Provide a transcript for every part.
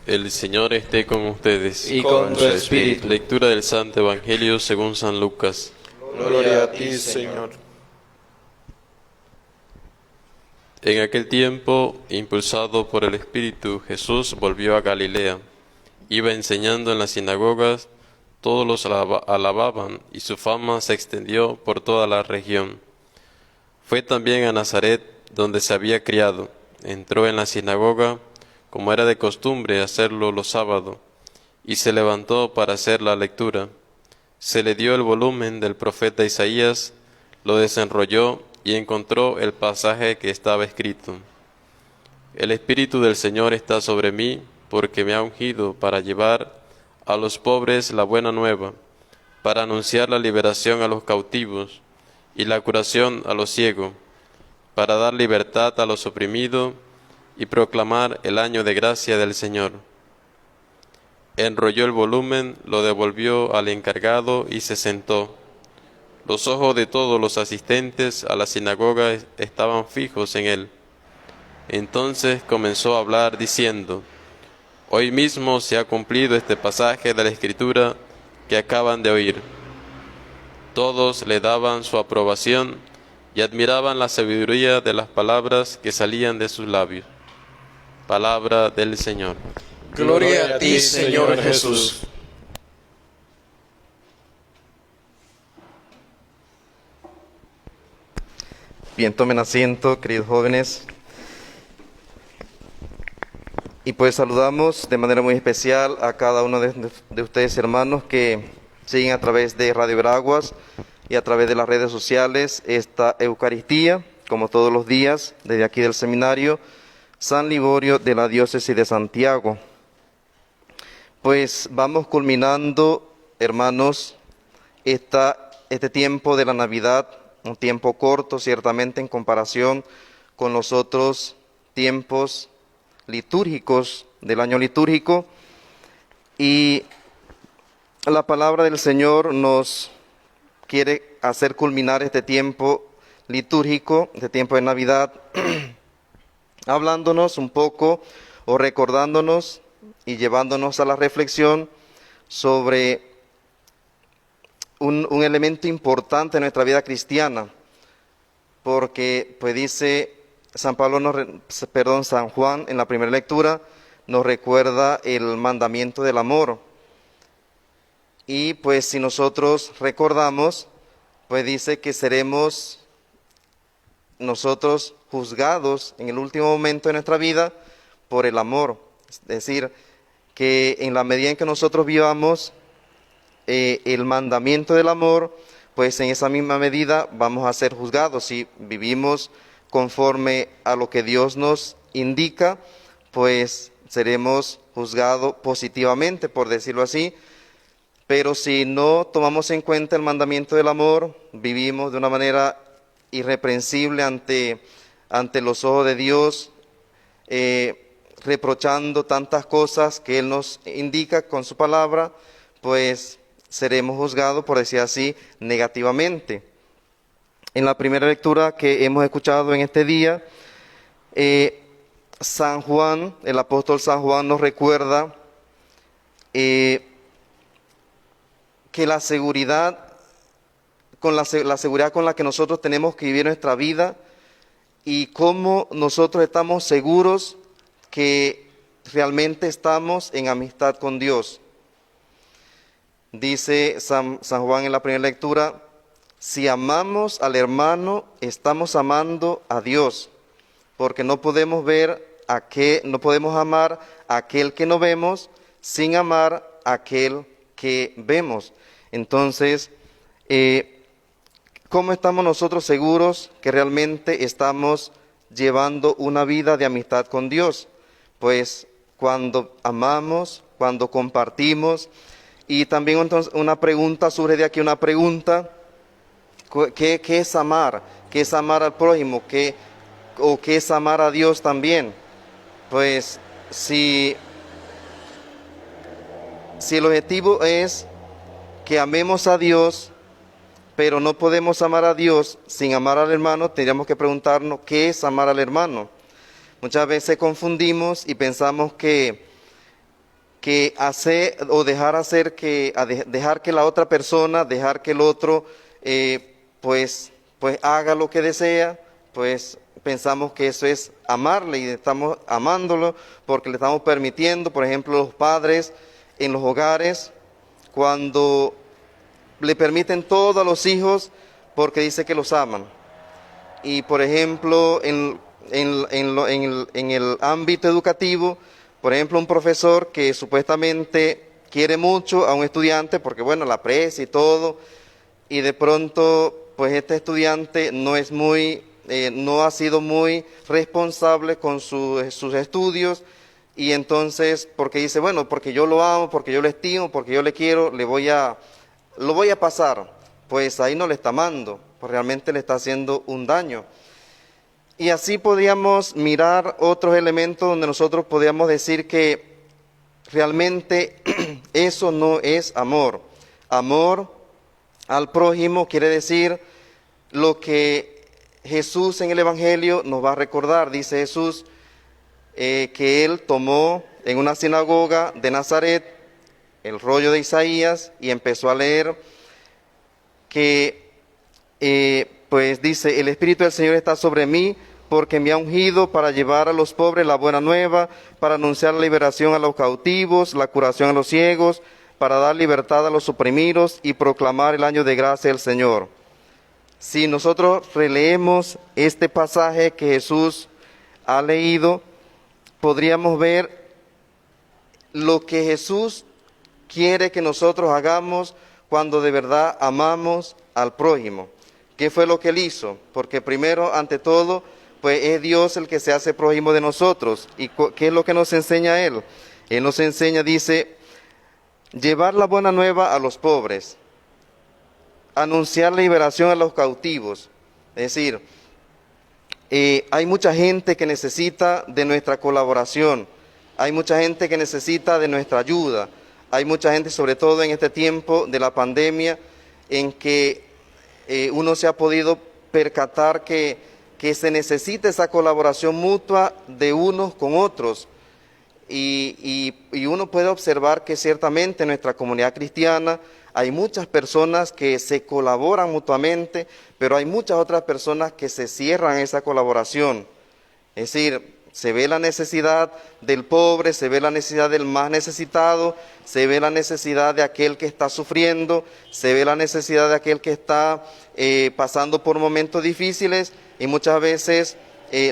El Señor esté con ustedes. Y con tu espíritu. Lectura del Santo Evangelio según San Lucas. Gloria a ti, Señor. En aquel tiempo, impulsado por el Espíritu, Jesús volvió a Galilea. Iba enseñando en las sinagogas, todos los alababan y su fama se extendió por toda la región. Fue también a Nazaret, donde se había criado. Entró en la sinagoga, como era de costumbre hacerlo los sábados, y se levantó para hacer la lectura. Se le dio el volumen del profeta Isaías, lo desenrolló y encontró el pasaje que estaba escrito: El Espíritu del Señor está sobre mí, porque me ha ungido para llevar a los pobres la buena nueva, para anunciar la liberación a los cautivos y la curación a los ciegos, para dar libertad a los oprimidos y proclamar el año de gracia del Señor. Enrolló el volumen, lo devolvió al encargado y se sentó. Los ojos de todos los asistentes a la sinagoga estaban fijos en él. Entonces comenzó a hablar diciendo: Hoy mismo se ha cumplido este pasaje de la Escritura que acaban de oír. Todos le daban su aprobación y admiraban la sabiduría de las palabras que salían de sus labios. Palabra del Señor. Gloria a ti, Señor Jesús. Bien, tomen asiento, queridos jóvenes. Y pues saludamos de manera muy especial a cada uno de ustedes, hermanos, que siguen a través de Radio Veraguas y a través de las redes sociales esta Eucaristía, como todos los días, desde aquí del Seminario San Liborio de la Diócesis de Santiago. Pues vamos culminando, hermanos, este tiempo de la Navidad, un tiempo corto ciertamente en comparación con los otros tiempos litúrgicos del año litúrgico, y la palabra del Señor nos quiere hacer culminar este tiempo litúrgico, este tiempo de Navidad, hablándonos un poco o recordándonos y llevándonos a la reflexión sobre un elemento importante en nuestra vida cristiana, porque pues dice San Juan en la primera lectura nos recuerda el mandamiento del amor. Y pues si nosotros recordamos, pues dice que seremos nosotros juzgados en el último momento de nuestra vida por el amor. Es decir, que en la medida en que nosotros vivamos el mandamiento del amor, pues en esa misma medida vamos a ser juzgados. Si vivimos conforme a lo que Dios nos indica, pues seremos juzgados positivamente, por decirlo así. Pero si no tomamos en cuenta el mandamiento del amor, vivimos de una manera irreprensible ante los ojos de Dios, reprochando tantas cosas que Él nos indica con su palabra, pues seremos juzgados, por decir así, negativamente. En la primera lectura que hemos escuchado en este día, San Juan, el apóstol San Juan nos recuerda que la seguridad con la seguridad con la que nosotros tenemos que vivir nuestra vida y cómo nosotros estamos seguros que realmente estamos en amistad con Dios. Dice San Juan en la primera lectura: si amamos al hermano, estamos amando a Dios, porque no podemos amar a aquel que no vemos sin amar a aquel que vemos. Entonces, ¿cómo estamos nosotros seguros que realmente estamos llevando una vida de amistad con Dios? Pues cuando amamos, cuando compartimos. Y también entonces surge de aquí una pregunta: ¿qué es amar? ¿Qué es amar al prójimo? ¿Qué es amar a Dios también? Pues si el objetivo es que amemos a Dios, pero no podemos amar a Dios sin amar al hermano, tendríamos que preguntarnos qué es amar al hermano. Muchas veces confundimos y pensamos que que hacer o dejar hacer dejar que la otra persona, dejar que el otro pues haga lo que desea, pues pensamos que eso es amarle y estamos amándolo porque le estamos permitiendo, por ejemplo, los padres en los hogares, cuando le permiten todo a los hijos porque dice que los aman. Y por ejemplo, en el ámbito educativo, por ejemplo, un profesor que supuestamente quiere mucho a un estudiante porque, bueno, la aprecia y todo, y de pronto, pues este estudiante no ha sido muy responsable con sus estudios, y entonces, porque dice, bueno, porque yo lo amo, porque yo lo estimo, porque yo le quiero, lo voy a pasar, pues ahí no le está amando, pues realmente le está haciendo un daño. Y así podríamos mirar otros elementos donde nosotros podríamos decir que realmente eso no es amor. Amor al prójimo quiere decir lo que Jesús en el Evangelio nos va a recordar. Dice Jesús que Él tomó en una sinagoga de Nazaret el rollo de Isaías y empezó a leer que pues dice, el Espíritu del Señor está sobre mí porque me ha ungido para llevar a los pobres la buena nueva, para anunciar la liberación a los cautivos, la curación a los ciegos, para dar libertad a los oprimidos y proclamar el año de gracia del Señor. Si nosotros releemos este pasaje que Jesús ha leído, podríamos ver lo que Jesús quiere que nosotros hagamos cuando de verdad amamos al prójimo. ¿Qué fue lo que Él hizo? Porque primero, ante todo, pues es Dios el que se hace prójimo de nosotros. ¿Y qué es lo que nos enseña Él? Él nos enseña, dice, llevar la buena nueva a los pobres, anunciar la liberación a los cautivos. Es decir, hay mucha gente que necesita de nuestra colaboración, hay mucha gente que necesita de nuestra ayuda, hay mucha gente, sobre todo en este tiempo de la pandemia, en que uno se ha podido percatar que se necesita esa colaboración mutua de unos con otros. Y uno puede observar que ciertamente en nuestra comunidad cristiana hay muchas personas que se colaboran mutuamente, pero hay muchas otras personas que se cierran esa colaboración. Es decir, se ve la necesidad del pobre, se ve la necesidad del más necesitado, se ve la necesidad de aquel que está sufriendo, se ve la necesidad de aquel que está pasando por momentos difíciles, y muchas veces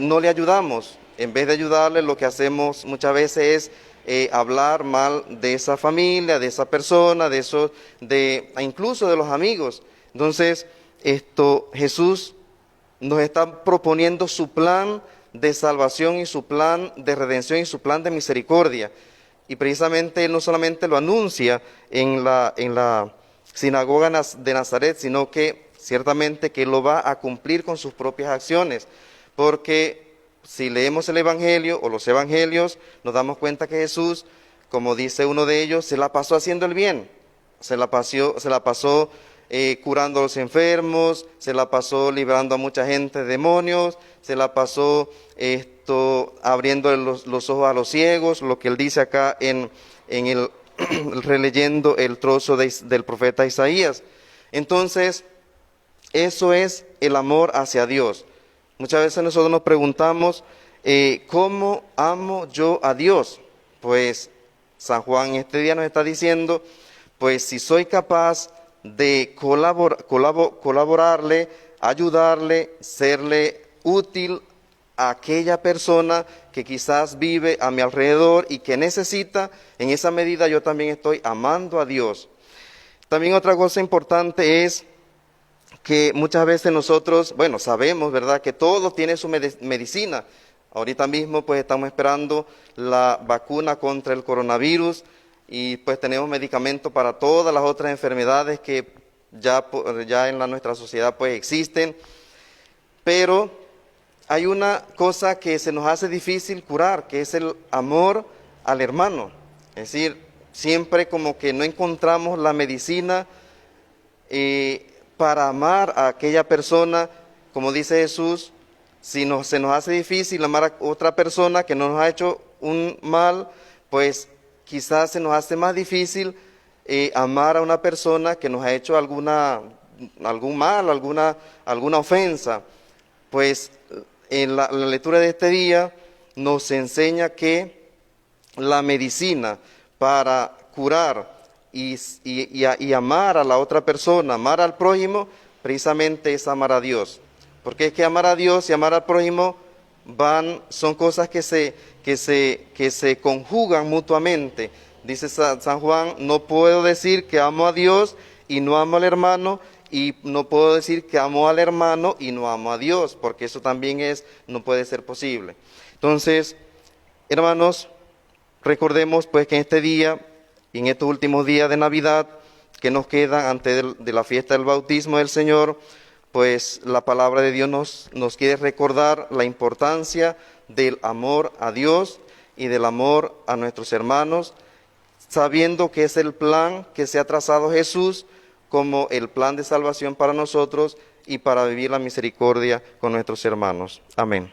no le ayudamos. En vez de ayudarle, lo que hacemos muchas veces es hablar mal de esa familia, de esa persona, incluso de los amigos. Entonces, Jesús nos está proponiendo su plan de salvación y su plan de redención y su plan de misericordia. Y precisamente Él no solamente lo anuncia en la sinagoga de Nazaret, sino que ciertamente que Él lo va a cumplir con sus propias acciones, porque si leemos el Evangelio o los Evangelios, nos damos cuenta que Jesús, como dice uno de ellos, se la pasó haciendo el bien, se la pasó curando a los enfermos, se la pasó librando a mucha gente de demonios, se la pasó abriendo los ojos a los ciegos, lo que Él dice acá releyendo el trozo del profeta Isaías. Entonces, eso es el amor hacia Dios. Muchas veces nosotros nos preguntamos, ¿cómo amo yo a Dios? Pues San Juan este día nos está diciendo, pues si soy capaz de colaborarle, ayudarle, serle útil a aquella persona que quizás vive a mi alrededor y que necesita, en esa medida yo también estoy amando a Dios. También otra cosa importante es que muchas veces nosotros, bueno, sabemos, ¿verdad?, que todo tiene su medicina. Ahorita mismo pues estamos esperando la vacuna contra el coronavirus y pues tenemos medicamentos para todas las otras enfermedades que ya en nuestra sociedad pues existen. Pero hay una cosa que se nos hace difícil curar, que es el amor al hermano. Es decir, siempre como que no encontramos la medicina para amar a aquella persona, como dice Jesús, si se nos hace difícil amar a otra persona que no nos ha hecho un mal, pues quizás se nos hace más difícil amar a una persona que nos ha hecho algún mal, alguna ofensa. Pues en la lectura de este día nos enseña que la medicina para curar y amar a la otra persona, amar al prójimo, precisamente es amar a Dios. Porque es que amar a Dios y amar al prójimo son cosas que se conjugan mutuamente. Dice San Juan, no puedo decir que amo a Dios y no amo al hermano, y no puedo decir que amo al hermano y no amo a Dios, porque eso también no puede ser posible. Entonces, hermanos, recordemos pues que en este día, y en estos últimos días de Navidad, que nos quedan antes de la fiesta del bautismo del Señor, pues la palabra de Dios nos quiere recordar la importancia del amor a Dios y del amor a nuestros hermanos, sabiendo que es el plan que se ha trazado Jesús como el plan de salvación para nosotros y para vivir la misericordia con nuestros hermanos. Amén.